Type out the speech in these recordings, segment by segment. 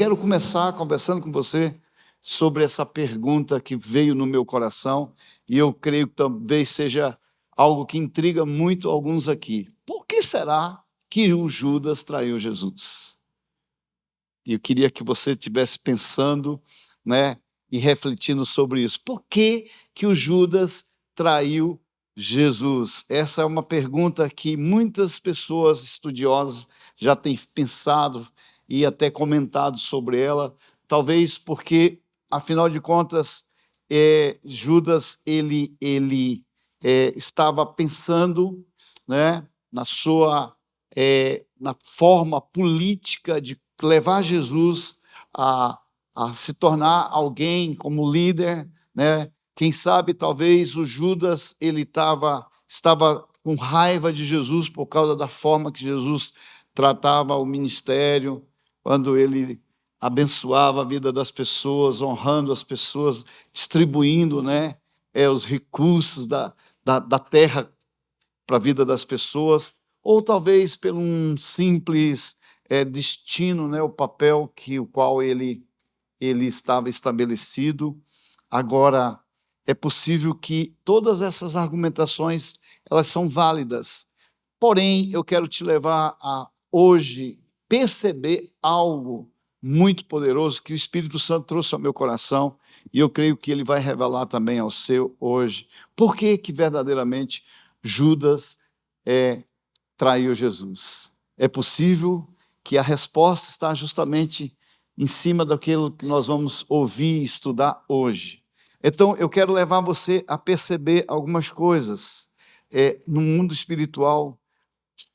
quero começar conversando com você sobre essa pergunta que veio no meu coração, e eu creio que talvez seja algo que intriga muito alguns aqui. Por que será que o Judas traiu Jesus? E eu queria que você estivesse pensando, né, e refletindo sobre isso. Por que que o Judas traiu Jesus? Essa é uma pergunta que muitas pessoas estudiosas já têm pensado e até comentado sobre ela, talvez porque, afinal de contas, Judas estava pensando, né, na forma política de levar Jesus a se tornar alguém como líder, né? Quem sabe, talvez, o Judas estava com raiva de Jesus por causa da forma que Jesus tratava o ministério, quando ele abençoava a vida das pessoas, honrando as pessoas, distribuindo, né, os recursos da terra para a vida das pessoas, ou talvez por um simples destino, né, o papel o qual ele estava estabelecido. Agora, é possível que todas essas argumentações elas são válidas, porém, eu quero te levar a, hoje, perceber algo muito poderoso que o Espírito Santo trouxe ao meu coração, e eu creio que ele vai revelar também ao seu hoje. Por que que verdadeiramente Judas traiu Jesus? É possível que a resposta está justamente em cima daquilo que nós vamos ouvir e estudar hoje. Então, eu quero levar você a perceber algumas coisas no mundo espiritual,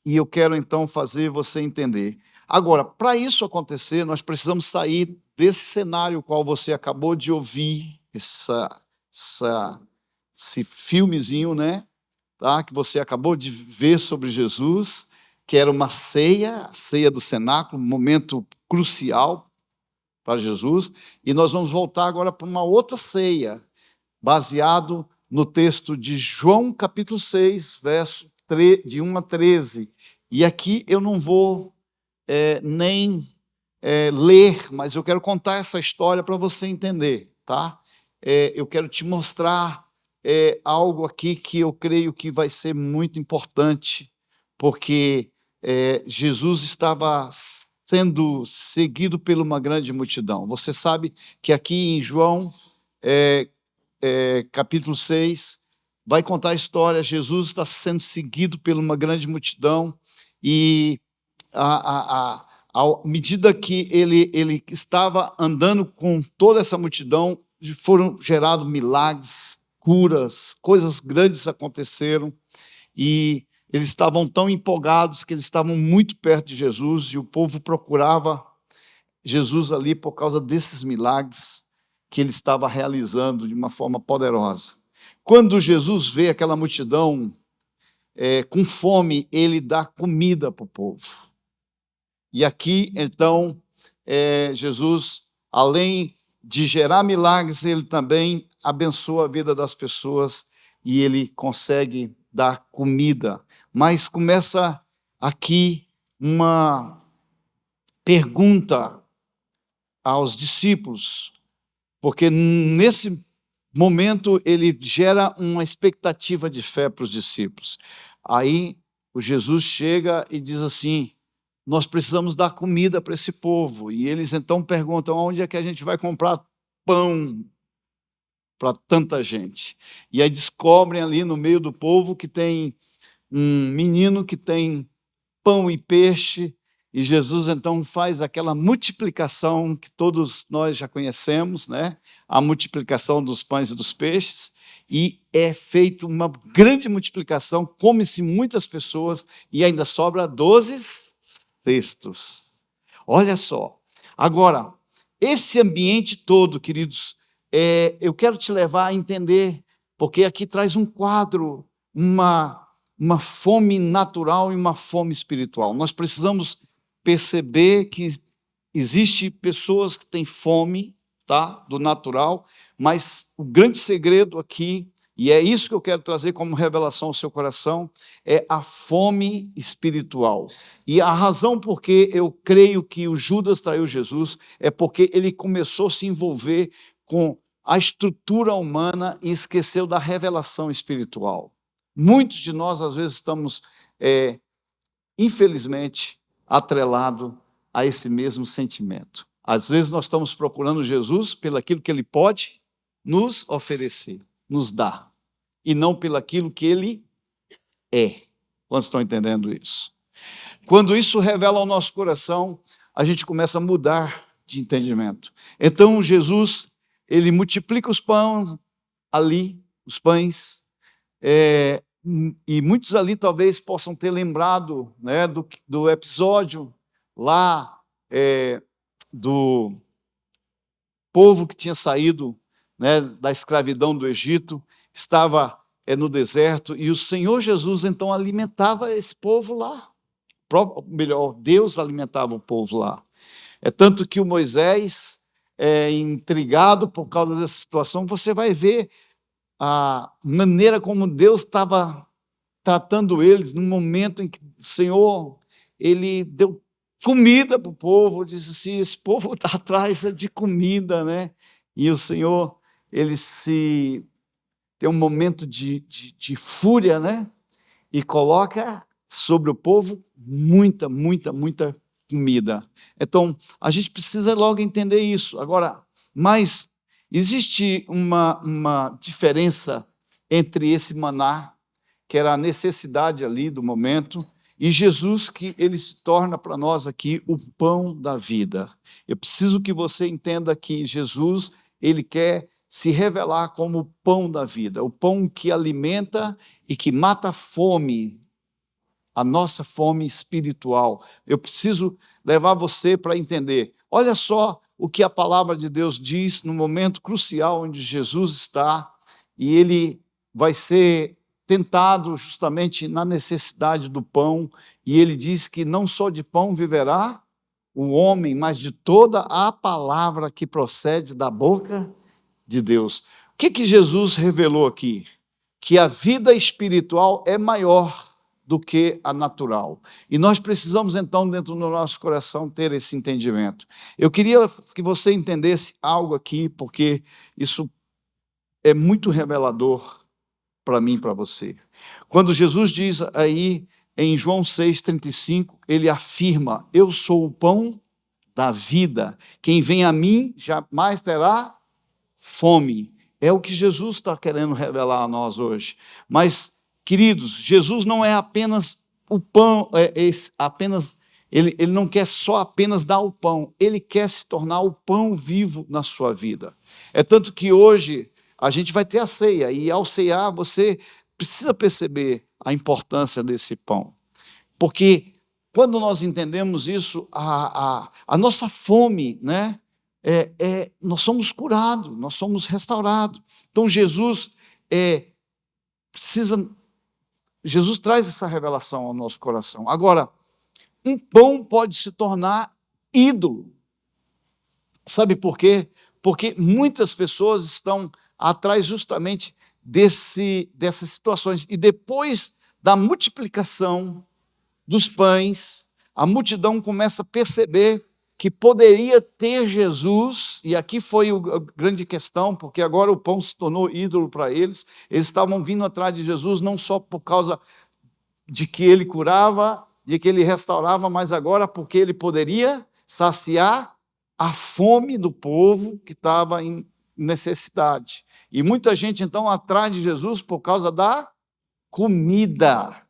e eu quero então fazer você entender. Agora, para isso acontecer, nós precisamos sair desse cenário qual você acabou de ouvir, esse filmezinho, né? Tá? Que você acabou de ver sobre Jesus, que era uma ceia, a ceia do cenáculo, um momento crucial para Jesus, e nós vamos voltar agora para uma outra ceia, baseado no texto de João capítulo 6, de 1 a 13. E aqui eu não vou nem ler, mas eu quero contar essa história para você entender, tá? Eu quero te mostrar algo aqui que eu creio que vai ser muito importante, porque Jesus estava sendo seguido por uma grande multidão. Você sabe que aqui em João, capítulo 6, vai contar a história. Jesus está sendo seguido por uma grande multidão, e à medida que ele estava andando com toda essa multidão, foram gerados milagres, curas, coisas grandes aconteceram, e eles estavam tão empolgados que eles estavam muito perto de Jesus, e o povo procurava Jesus ali por causa desses milagres que ele estava realizando de uma forma poderosa. Quando Jesus vê aquela multidão com fome, ele dá comida para o povo. E aqui, então, Jesus, além de gerar milagres, ele também abençoa a vida das pessoas, e ele consegue dar comida. Mas começa aqui uma pergunta aos discípulos, porque nesse momento ele gera uma expectativa de fé para os discípulos. Aí o Jesus chega e diz assim: nós precisamos dar comida para esse povo. E eles então perguntam: onde é que a gente vai comprar pão para tanta gente? E aí descobrem ali no meio do povo que tem um menino que tem pão e peixe, e Jesus então faz aquela multiplicação que todos nós já conhecemos, né? A multiplicação dos pães e dos peixes, e é feita uma grande multiplicação, come-se muitas pessoas, e ainda sobra 12 cestos. Olha só. Agora, esse ambiente todo, queridos, eu quero te levar a entender, porque aqui traz um quadro, uma fome natural e uma fome espiritual. Nós precisamos perceber que existe pessoas que têm fome, tá, do natural, mas o grande segredo aqui, e é isso que eu quero trazer como revelação ao seu coração, é a fome espiritual. E a razão por que eu creio que o Judas traiu Jesus é porque ele começou a se envolver com a estrutura humana e esqueceu da revelação espiritual. Muitos de nós, às vezes, estamos, infelizmente, atrelados a esse mesmo sentimento. Às vezes nós estamos procurando Jesus pelaquilo que Ele pode nos oferecer, nos dar, e não pelaquilo que Ele é. Quantos estão entendendo isso? Quando isso revela ao nosso coração, a gente começa a mudar de entendimento. Então Jesus, Ele multiplica os pães ali, os pães, e muitos ali talvez possam ter lembrado, né, do episódio lá, do povo que tinha saído, né, da escravidão do Egito, estava no deserto, e o Senhor Jesus então alimentava esse povo lá. Melhor, Deus alimentava o povo lá. É tanto que o Moisés, intrigado por causa dessa situação, você vai ver a maneira como Deus estava tratando eles no momento em que o Senhor, Ele deu comida para o povo, disse assim, esse povo está atrás de comida, né? E o Senhor, Ele tem um momento de fúria, né? E coloca sobre o povo muita comida. Então, a gente precisa logo entender isso. Agora, mas existe uma diferença entre esse maná, que era a necessidade ali do momento, e Jesus, que Ele se torna para nós aqui o pão da vida. Eu preciso que você entenda que Jesus, Ele quer se revelar como o pão da vida, o pão que alimenta e que mata a fome, a nossa fome espiritual. Eu preciso levar você para entender. Olha só o que a palavra de Deus diz no momento crucial onde Jesus está, e Ele vai ser tentado justamente na necessidade do pão, e Ele diz que não só de pão viverá o homem, mas de toda a palavra que procede da boca de Deus. O que Jesus revelou aqui? Que a vida espiritual é maior do que a natural. E nós precisamos, então, dentro do nosso coração, ter esse entendimento. Eu queria que você entendesse algo aqui, porque isso é muito revelador para mim e para você. Quando Jesus diz aí, em João 6,35, Ele afirma, eu sou o pão da vida, quem vem a mim jamais terá fome. É o que Jesus está querendo revelar a nós hoje. Mas, queridos, Jesus não é apenas o pão, ele não quer só apenas dar o pão, Ele quer se tornar o pão vivo na sua vida. É tanto que hoje a gente vai ter a ceia, e ao ceiar você precisa perceber a importância desse pão. Porque quando nós entendemos isso, a nossa fome, né? Nós somos curados, nós somos restaurados. Então Jesus Jesus traz essa revelação ao nosso coração. Agora, um pão pode se tornar ídolo. Sabe por quê? Porque muitas pessoas estão atrás justamente dessas situações. E depois da multiplicação dos pães, a multidão começa a perceber que poderia ter Jesus, e aqui foi a grande questão, porque agora o pão se tornou ídolo para eles. Eles estavam vindo atrás de Jesus não só por causa de que Ele curava, de que Ele restaurava, mas agora porque Ele poderia saciar a fome do povo que estava em necessidade. E muita gente, então, atrás de Jesus por causa da comida.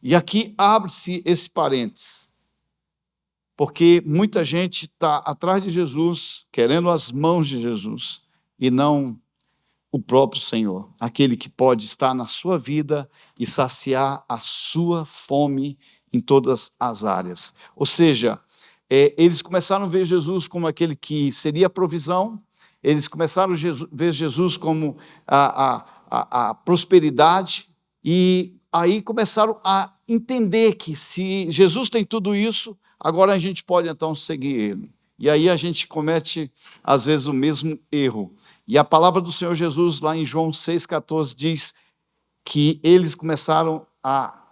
E aqui abre-se esse parênteses, porque muita gente está atrás de Jesus, querendo as mãos de Jesus, e não o próprio Senhor, aquele que pode estar na sua vida e saciar a sua fome em todas as áreas. Ou seja, eles começaram a ver Jesus como aquele que seria a provisão, eles começaram a ver Jesus como a prosperidade, e aí começaram a entender que se Jesus tem tudo isso, agora a gente pode então seguir Ele. E aí a gente comete, às vezes, o mesmo erro. E a palavra do Senhor Jesus, lá em João 6,14, diz que eles começaram a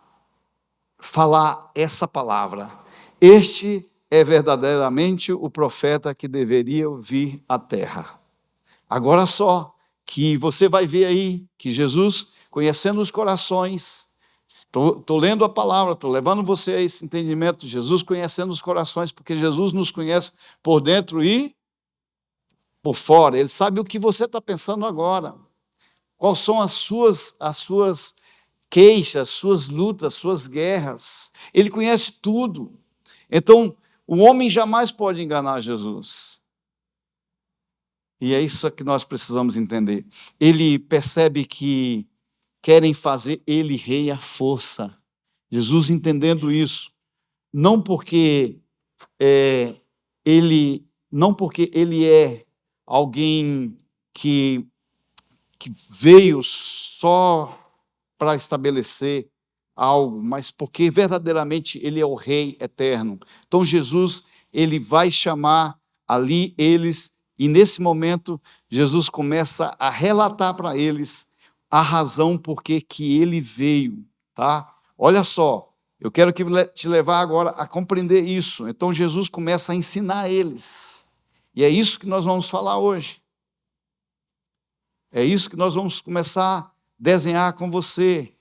falar essa palavra: este é verdadeiramente o profeta que deveria vir à terra. Agora só que você vai ver aí que Jesus, conhecendo os corações, estou lendo a palavra, estou levando você a esse entendimento, Jesus conhecendo os corações, porque Jesus nos conhece por dentro e por fora. Ele sabe o que você está pensando agora, quais são as suas queixas, suas lutas, suas guerras. Ele conhece tudo. Então, o homem jamais pode enganar Jesus. E é isso que nós precisamos entender. Ele percebe que querem fazer ele rei à força. Jesus entendendo isso, não porque ele é alguém que veio só para estabelecer algo, mas porque verdadeiramente ele é o Rei eterno. Então Jesus, ele vai chamar ali eles, e nesse momento Jesus começa a relatar para eles a razão por que ele veio, tá? Olha só, eu quero te levar agora a compreender isso. Então Jesus começa a ensinar eles. E é isso que nós vamos falar hoje. É isso que nós vamos começar a desenhar com você.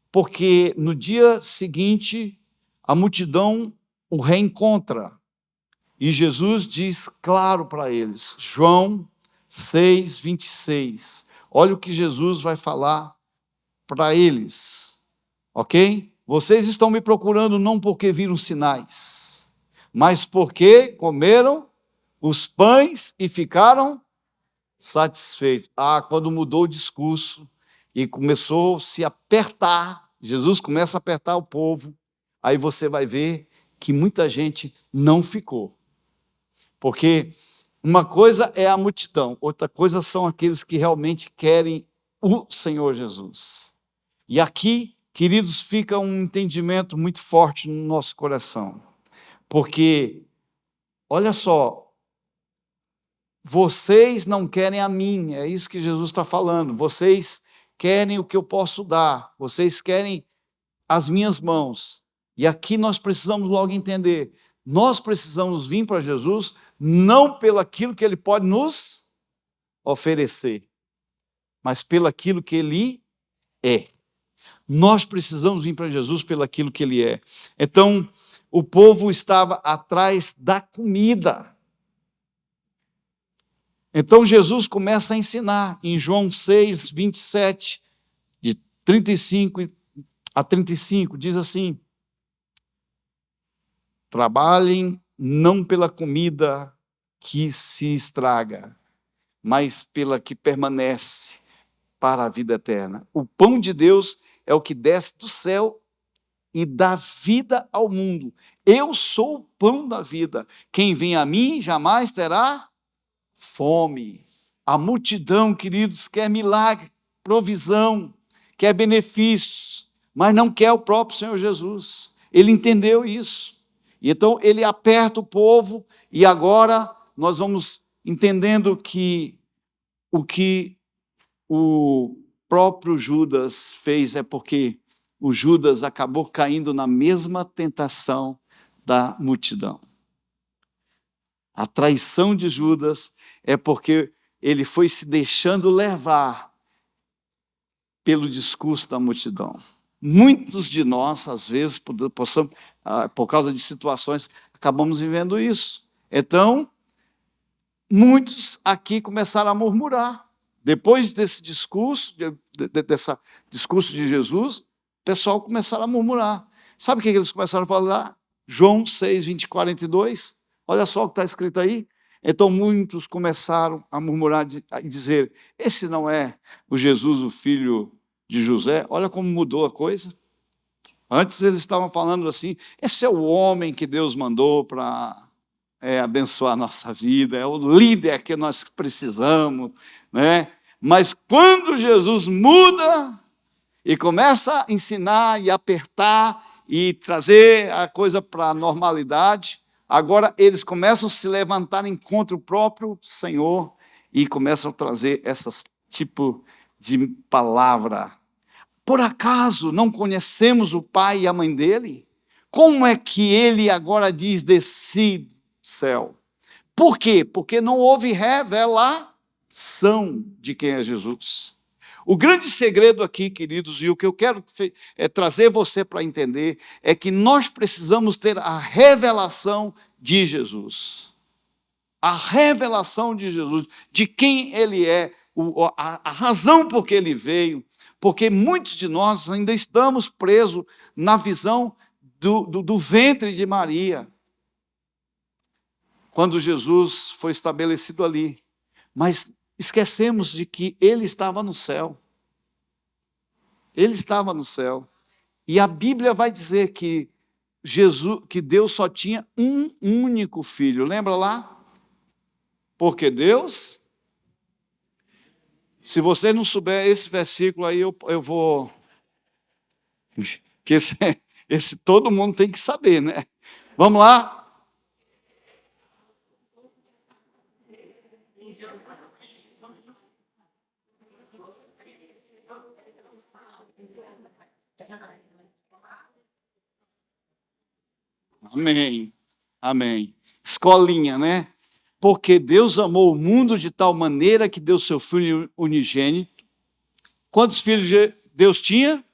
Porque no dia seguinte, a multidão o reencontra. E Jesus diz claro para eles, João 6,26. Olha o que Jesus vai falar para eles, ok? Vocês estão me procurando não porque viram sinais, mas porque comeram os pães e ficaram satisfeitos. Quando mudou o discurso e começou a se apertar, Jesus começa a apertar o povo, aí você vai ver que muita gente não ficou. Porque uma coisa é a multidão, outra coisa são aqueles que realmente querem o Senhor Jesus. E aqui, queridos, fica um entendimento muito forte no nosso coração. Porque, olha só, vocês não querem a mim, é isso que Jesus está falando. Vocês querem o que eu posso dar, vocês querem as minhas mãos. E aqui nós precisamos logo entender, nós precisamos vir para Jesus não pelo aquilo que Ele pode nos oferecer, mas pelo aquilo que Ele é. Nós precisamos vir para Jesus pelo aquilo que Ele é. Então, o povo estava atrás da comida. Então Jesus começa a ensinar em João 6, 27, de 35 a 35, diz assim: trabalhem não pela comida que se estraga, mas pela que permanece para a vida eterna. O pão de Deus é o que desce do céu e dá vida ao mundo. Eu sou o pão da vida. Quem vem a mim jamais terá fome. A multidão, queridos, quer milagre, provisão, quer benefícios, mas não quer o próprio Senhor Jesus. Ele entendeu isso. E então ele aperta o povo, e agora nós vamos entendendo que o que o próprio Judas fez é porque o Judas acabou caindo na mesma tentação da multidão. A traição de Judas é porque ele foi se deixando levar pelo discurso da multidão. Muitos de nós, às vezes, por causa de situações, acabamos vivendo isso. Então, muitos aqui começaram a murmurar. Depois desse discurso, desse discurso de Jesus, o pessoal começaram a murmurar. Sabe o que eles começaram a falar? João 6, 20 e 42. Olha só o que está escrito aí. Então muitos começaram a murmurar e dizer: esse não é o Jesus, o filho de José? Olha como mudou a coisa. Antes eles estavam falando assim: esse é o homem que Deus mandou para abençoar a nossa vida, é o líder que nós precisamos, né? Mas quando Jesus muda e começa a ensinar e apertar e trazer a coisa para a normalidade, agora eles começam a se levantarem contra o próprio Senhor e começam a trazer essas tipo de palavra. Por acaso não conhecemos o pai e a mãe dele? Como é que ele agora diz desci do céu? Por quê? Porque não houve revelação de quem é Jesus. O grande segredo aqui, queridos, e o que eu quero trazer você para entender, é que nós precisamos ter a revelação de Jesus. A revelação de Jesus, de quem ele é, a razão por que ele veio, porque muitos de nós ainda estamos presos na visão do ventre de Maria, quando Jesus foi estabelecido ali. Mas esquecemos de que ele estava no céu. Ele estava no céu. E a Bíblia vai dizer que Deus só tinha um único filho. Lembra lá? Porque Deus... Se você não souber esse versículo aí, eu vou... Que esse todo mundo tem que saber, né? Vamos lá? Amém. Amém. Escolinha, né? Porque Deus amou o mundo de tal maneira que deu seu Filho unigênito. Quantos filhos Deus tinha?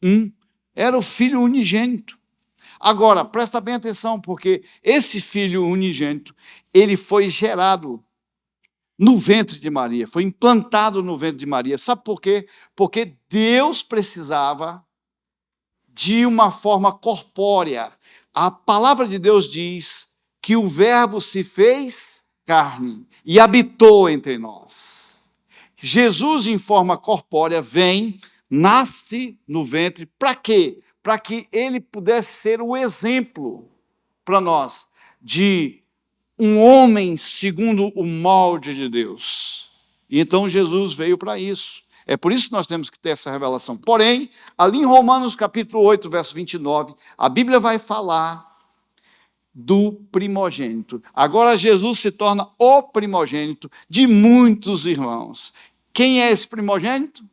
Um. Era o Filho unigênito. Agora, presta bem atenção, porque esse Filho unigênito, ele foi gerado no ventre de Maria, foi implantado no ventre de Maria. Sabe por quê? Porque Deus precisava de uma forma corpórea. A palavra de Deus diz que o Verbo se fez carne e habitou entre nós. Jesus, em forma corpórea, vem, nasce no ventre, para quê? Para que ele pudesse ser o exemplo para nós de um homem segundo o molde de Deus. E então Jesus veio para isso. É por isso que nós temos que ter essa revelação. Porém, ali em Romanos capítulo 8, verso 29, a Bíblia vai falar do primogênito. Agora Jesus se torna o primogênito de muitos irmãos. Quem é esse primogênito?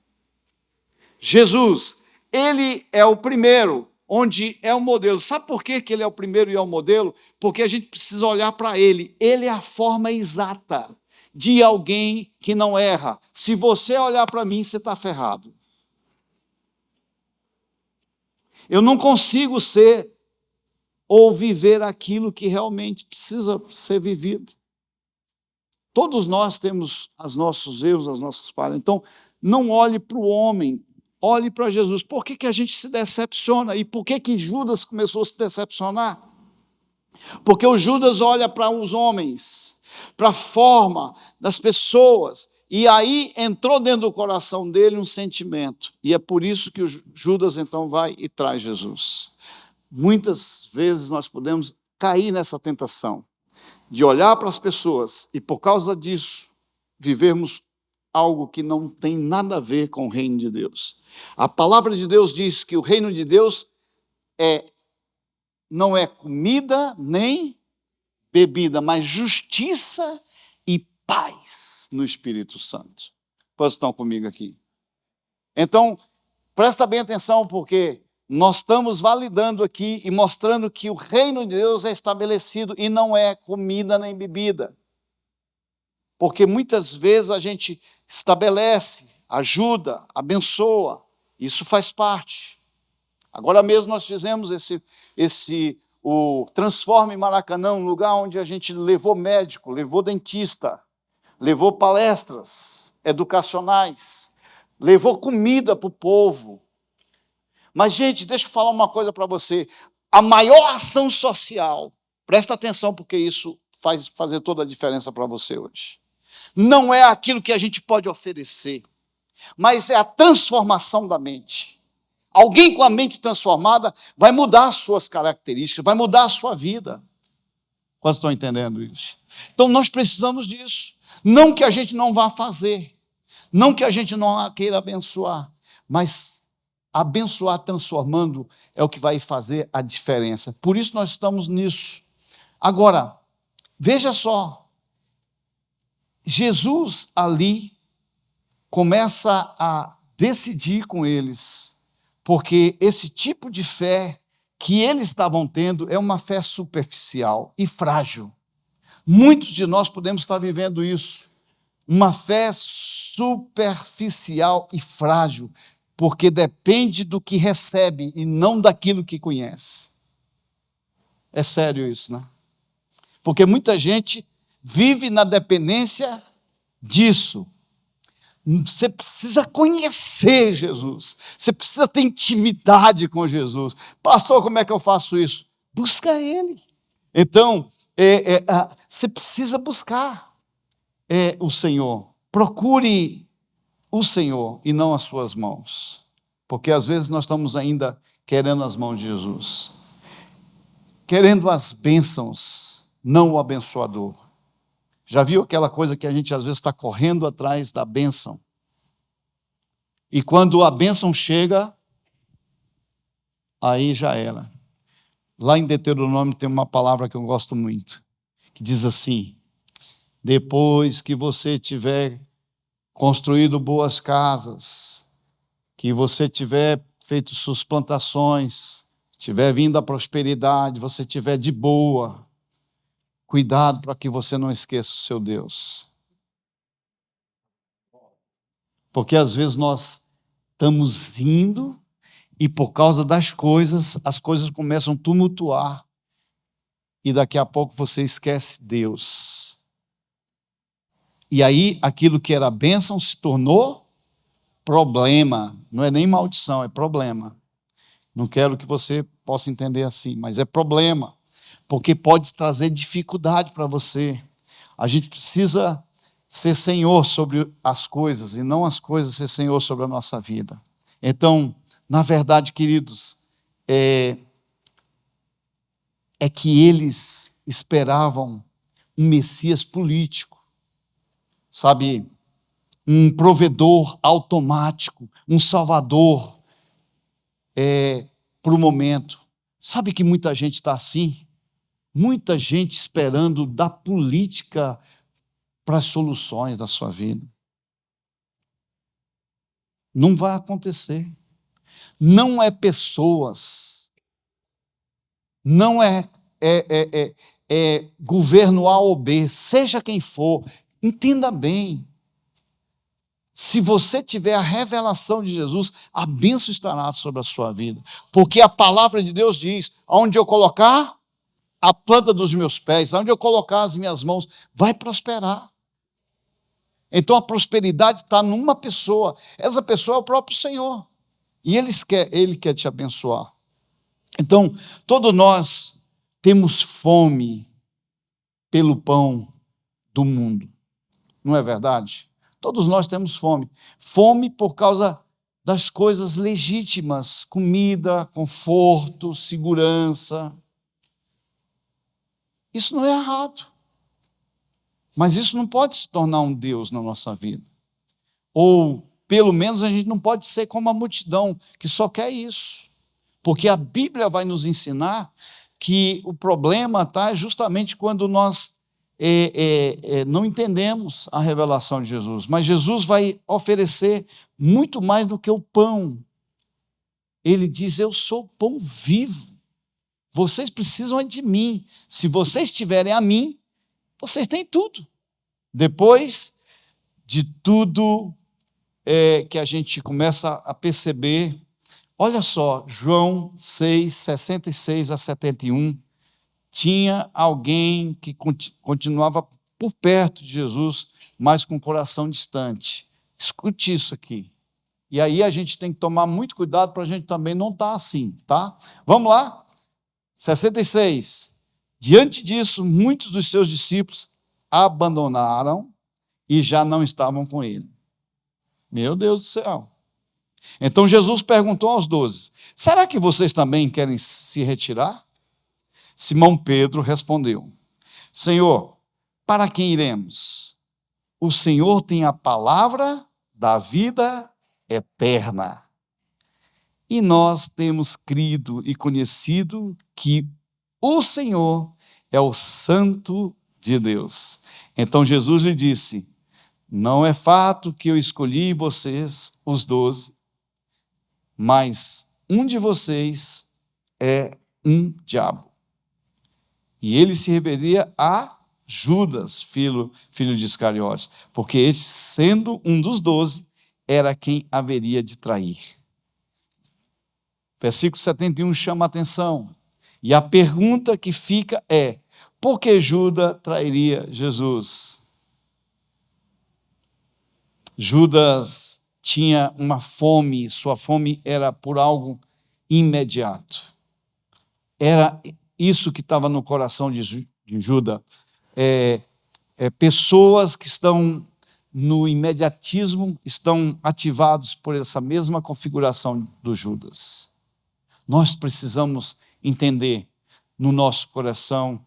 Jesus. Ele é o primeiro, onde é o modelo. Sabe por que ele é o primeiro e é o modelo? Porque a gente precisa olhar para ele. Ele é a forma exata de alguém que não erra. Se você olhar para mim, você está ferrado. Eu não consigo ser ou viver aquilo que realmente precisa ser vivido. Todos nós temos os nossos erros, as nossas falhas. Então, não olhe para o homem, olhe para Jesus. Por que a gente se decepciona? E por que Judas começou a se decepcionar? Porque o Judas olha para os homens, para a forma das pessoas, e aí entrou dentro do coração dele um sentimento. E é por isso que o Judas então vai e traz Jesus. Muitas vezes nós podemos cair nessa tentação de olhar para as pessoas e, por causa disso, vivermos algo que não tem nada a ver com o reino de Deus. A palavra de Deus diz que o reino de Deus não é comida nem bebida, mas justiça e paz no Espírito Santo. Vocês estão comigo aqui? Então, presta bem atenção, porque nós estamos validando aqui e mostrando que o reino de Deus é estabelecido e não é comida nem bebida. Porque muitas vezes a gente estabelece, ajuda, abençoa, isso faz parte. Agora mesmo nós fizemos o Transforme Maracanã, um lugar onde a gente levou médico, levou dentista, levou palestras educacionais, levou comida para o povo. Mas, gente, deixa eu falar uma coisa para você. A maior ação social, presta atenção, porque isso faz fazer toda a diferença para você hoje. Não é aquilo que a gente pode oferecer, mas é a transformação da mente. Alguém com a mente transformada vai mudar as suas características, vai mudar a sua vida. Quase estão entendendo isso? Então, nós precisamos disso. Não que a gente não vá fazer, não que a gente não queira abençoar, mas abençoar transformando é o que vai fazer a diferença. Por isso nós estamos nisso. Agora, veja só. Jesus ali começa a decidir com eles, porque esse tipo de fé que eles estavam tendo é uma fé superficial e frágil. Muitos de nós podemos estar vivendo isso, uma fé superficial e frágil, porque depende do que recebe e não daquilo que conhece. É sério isso, né? Porque muita gente vive na dependência disso. Você precisa conhecer Jesus, você precisa ter intimidade com Jesus. Pastor, como é que eu faço isso? Busca Ele. Então, você precisa buscar o Senhor. Procure o Senhor e não as suas mãos. Porque às vezes nós estamos ainda querendo as mãos de Jesus, querendo as bênçãos, não o abençoador. Já viu aquela coisa que a gente às vezes está correndo atrás da bênção? E quando a bênção chega, aí já era. Lá em Deuteronômio tem uma palavra que eu gosto muito, que diz assim: depois que você tiver construído boas casas, que você tiver feito suas plantações, tiver vindo a prosperidade, você tiver de boa, cuidado para que você não esqueça o seu Deus. Porque às vezes nós estamos indo e por causa das coisas, as coisas começam a tumultuar e daqui a pouco você esquece Deus. E aí aquilo que era bênção se tornou problema. Não é nem maldição, é problema. Não quero que você possa entender assim, mas é problema. Porque pode trazer dificuldade para você. A gente precisa ser senhor sobre as coisas e não as coisas ser senhor sobre a nossa vida. Então, na verdade, queridos, é que eles esperavam um Messias político, sabe? Um provedor automático, um salvador para o momento. Sabe que muita gente está assim? Muita gente esperando da política para as soluções da sua vida. Não vai acontecer. Não é pessoas, não é governo A ou B, seja quem for, entenda bem. Se você tiver a revelação de Jesus, a bênção estará sobre a sua vida. Porque a palavra de Deus diz: onde eu colocar a planta dos meus pés, onde eu colocar as minhas mãos, vai prosperar. Então a prosperidade está numa pessoa. Essa pessoa é o próprio Senhor. E Ele quer te abençoar. Então, todos nós temos fome pelo pão do mundo. Não é verdade? Todos nós temos fome. Fome por causa das coisas legítimas. Comida, conforto, segurança. Isso não é errado. Mas isso não pode se tornar um Deus na nossa vida. Ou, pelo menos, a gente não pode ser como a multidão que só quer isso. Porque a Bíblia vai nos ensinar que o problema está justamente quando nós não entendemos a revelação de Jesus. Mas Jesus vai oferecer muito mais do que o pão. Ele diz: eu sou o pão vivo. Vocês precisam de mim. Se vocês tiverem a mim, vocês têm tudo. Depois de tudo que a gente começa a perceber, olha só, João 6, 66 a 71, tinha alguém que continuava por perto de Jesus, mas com o coração distante. Escute isso aqui. E aí a gente tem que tomar muito cuidado para a gente também não estar assim, tá? Vamos lá? 66. Diante disso, muitos dos seus discípulos abandonaram e já não estavam com ele. Meu Deus do céu. Então Jesus perguntou aos 12: será que vocês também querem se retirar? Simão Pedro respondeu: Senhor, para quem iremos? O Senhor tem a palavra da vida eterna. E nós temos crido e conhecido que o Senhor é o Santo de Deus. Então Jesus lhe disse: não é fato que eu escolhi vocês, os 12, mas um de vocês é um diabo. E ele se referia a Judas, filho de Iscariotes, porque este, sendo um dos 12, era quem haveria de trair. Versículo 71 chama a atenção. E a pergunta que fica é: por que Judas trairia Jesus? Judas tinha uma fome, sua fome era por algo imediato. Era isso que estava no coração de Judas. Pessoas que estão no imediatismo estão ativados por essa mesma configuração do Judas. Nós precisamos entender no nosso coração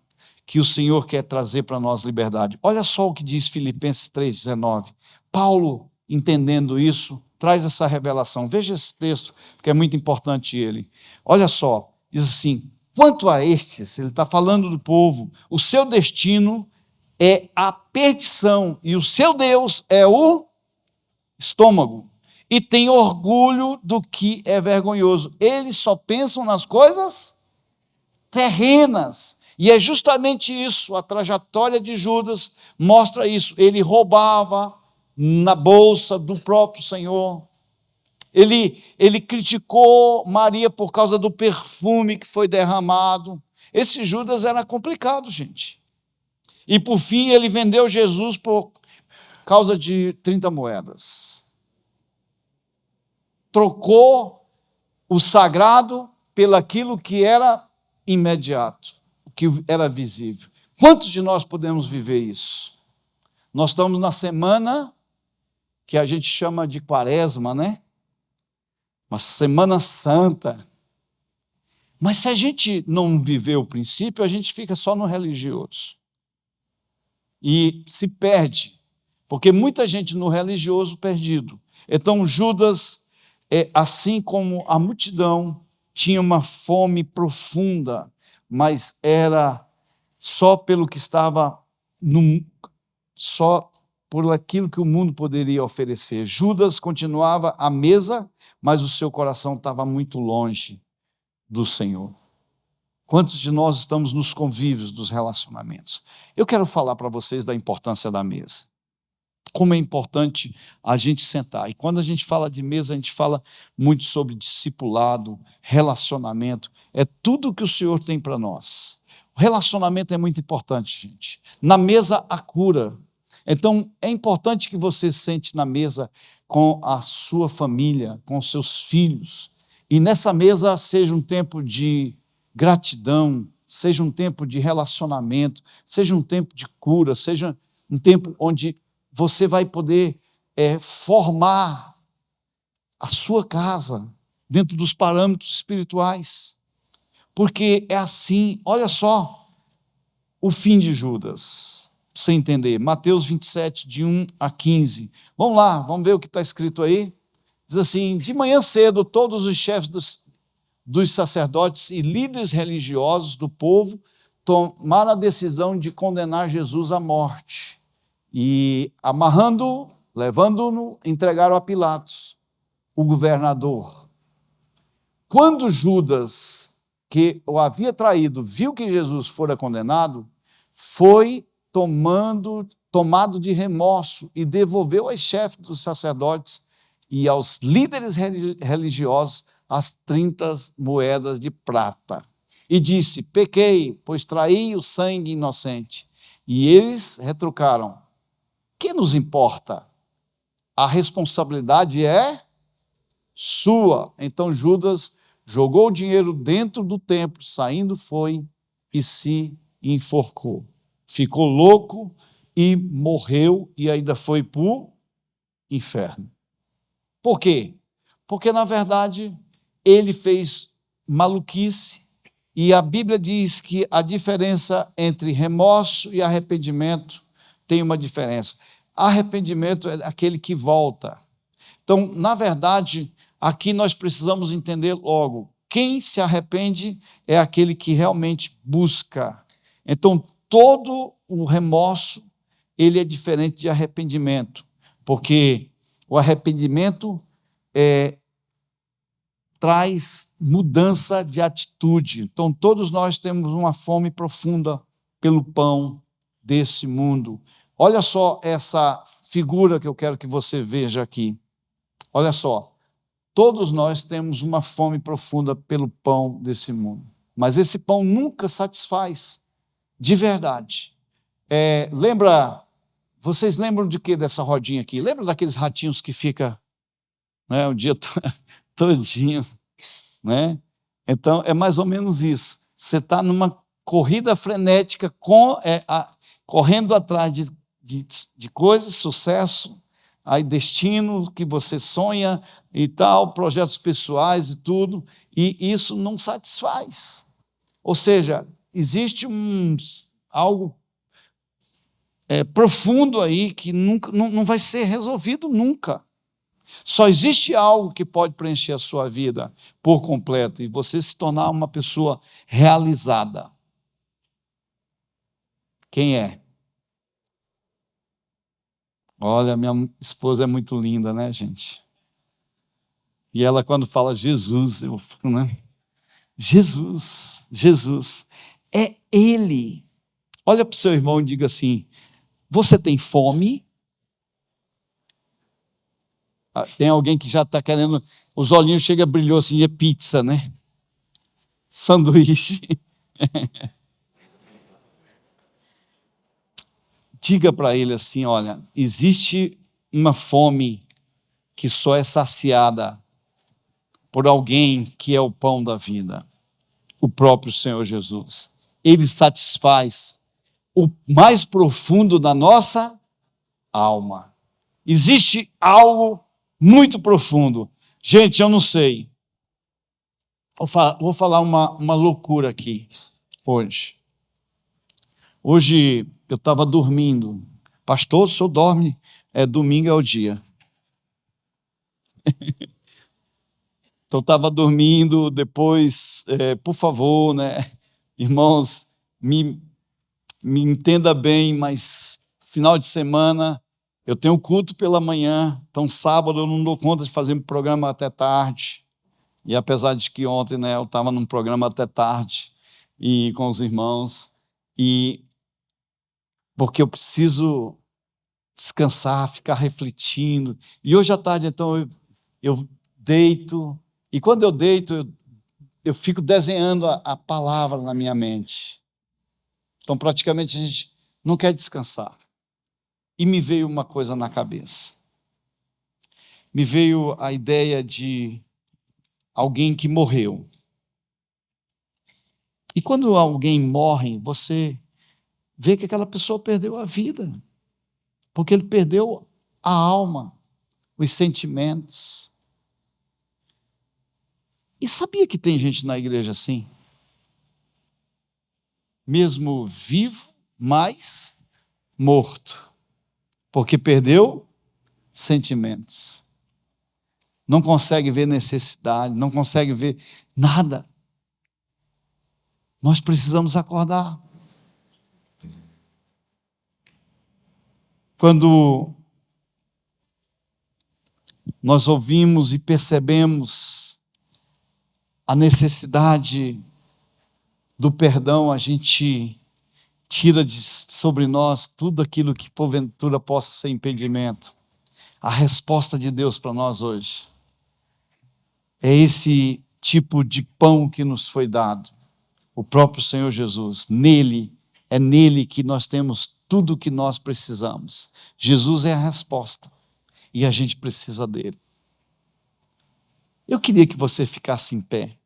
que o Senhor quer trazer para nós liberdade. Olha só o que diz Filipenses 3,19. Paulo, entendendo isso, traz essa revelação. Veja esse texto, porque é muito importante ele. Olha só, diz assim: quanto a estes, ele está falando do povo, o seu destino é a perdição e o seu Deus é o estômago. E tem orgulho do que é vergonhoso. Eles só pensam nas coisas terrenas. E é justamente isso, a trajetória de Judas mostra isso. Ele roubava na bolsa do próprio Senhor. Ele criticou Maria por causa do perfume que foi derramado. Esse Judas era complicado, gente. E por fim ele vendeu Jesus por causa de 30 moedas. Trocou o sagrado pelaquilo que era imediato, que era visível. Quantos de nós podemos viver isso? Nós estamos na semana que a gente chama de Quaresma, né? Uma Semana Santa. Mas se a gente não viver o princípio, a gente fica só no religioso. E se perde, porque muita gente no religioso perdido. Então Judas, assim como a multidão, tinha uma fome profunda, mas era só pelo que estava só por aquilo que o mundo poderia oferecer. Judas continuava à mesa, mas o seu coração estava muito longe do Senhor. Quantos de nós estamos nos convívios dos relacionamentos? Eu quero falar para vocês da importância da mesa. Como é importante a gente sentar. E quando a gente fala de mesa, a gente fala muito sobre discipulado, relacionamento. É tudo que o Senhor tem para nós. O relacionamento é muito importante, gente. Na mesa, a cura. Então, é importante que você sente na mesa com a sua família, com os seus filhos. E nessa mesa seja um tempo de gratidão, seja um tempo de relacionamento, seja um tempo de cura, seja um tempo onde você vai poder formar a sua casa dentro dos parâmetros espirituais. Porque é assim, olha só, o fim de Judas, para você entender. Mateus 27, de 1 a 15. Vamos lá, vamos ver o que está escrito aí. Diz assim: de manhã cedo, todos os chefes dos sacerdotes e líderes religiosos do povo tomaram a decisão de condenar Jesus à morte. E amarrando-o, levando-o, entregaram a Pilatos, o governador. Quando Judas, que o havia traído, viu que Jesus fora condenado, foi tomado de remorso e devolveu aos chefes dos sacerdotes e aos líderes religiosos as 30 moedas de prata. E disse: pequei, pois traí o sangue inocente. E eles retrucaram: que nos importa? A responsabilidade é sua. Então Judas jogou o dinheiro dentro do templo, saindo foi e se enforcou. Ficou louco e morreu e ainda foi para o inferno. Por quê? Porque, na verdade, ele fez maluquice e a Bíblia diz que a diferença entre remorso e arrependimento tem uma diferença. Arrependimento é aquele que volta. Então, na verdade, aqui nós precisamos entender logo: quem se arrepende é aquele que realmente busca. Então, todo o remorso, ele é diferente de arrependimento, porque o arrependimento traz mudança de atitude. Então, todos nós temos uma fome profunda pelo pão desse mundo. Olha só essa figura que eu quero que você veja aqui. Olha só, todos nós temos uma fome profunda pelo pão desse mundo, mas esse pão nunca satisfaz, de verdade. Vocês lembram de que dessa rodinha aqui? Lembra daqueles ratinhos que ficam, né, o dia todinho, né? Então, é mais ou menos isso. Você está numa corrida frenética, correndo atrás de coisas, sucesso, aí destino que você sonha e tal, projetos pessoais e tudo, e isso não satisfaz. Ou seja, existe algo profundo aí que não vai ser resolvido nunca. Só existe algo que pode preencher a sua vida por completo e você se tornar uma pessoa realizada. Quem é? Olha, minha esposa é muito linda, né, gente? E ela, quando fala Jesus, eu falo, né? Jesus, Jesus, é Ele. Olha para o seu irmão e diga assim: você tem fome? Tem alguém que já está querendo, os olhinhos chegam, brilhou assim, é pizza, né? Sanduíche. Diga para ele assim: olha, existe uma fome que só é saciada por alguém que é o pão da vida, o próprio Senhor Jesus. Ele satisfaz o mais profundo da nossa alma. Existe algo muito profundo. Gente, eu não sei. Vou falar uma loucura aqui hoje. Hoje eu estava dormindo. Pastor, o senhor dorme? Domingo é o dia. Então eu estava dormindo, depois, por favor, né, irmãos, me entenda bem, mas final de semana eu tenho culto pela manhã, então sábado eu não dou conta de fazer um programa até tarde. E apesar de que ontem, né, eu estava num programa até tarde e com os irmãos, e porque eu preciso descansar, ficar refletindo. E hoje à tarde, então, eu deito, e quando eu deito, eu fico desenhando a palavra na minha mente. Então, praticamente, a gente não quer descansar. E me veio uma coisa na cabeça. Me veio a ideia de alguém que morreu. E quando alguém morre, você vê que aquela pessoa perdeu a vida, porque ele perdeu a alma, os sentimentos. E sabia que tem gente na igreja assim? Mesmo vivo, mas morto, porque perdeu sentimentos. Não consegue ver necessidade, não consegue ver nada. Nós precisamos acordar. Quando nós ouvimos e percebemos a necessidade do perdão, a gente tira sobre nós tudo aquilo que porventura possa ser impedimento. A resposta de Deus para nós hoje é esse tipo de pão que nos foi dado, o próprio Senhor Jesus. É nele que nós temos tudo o que nós precisamos. Jesus é a resposta e a gente precisa dele. Eu queria que você ficasse em pé.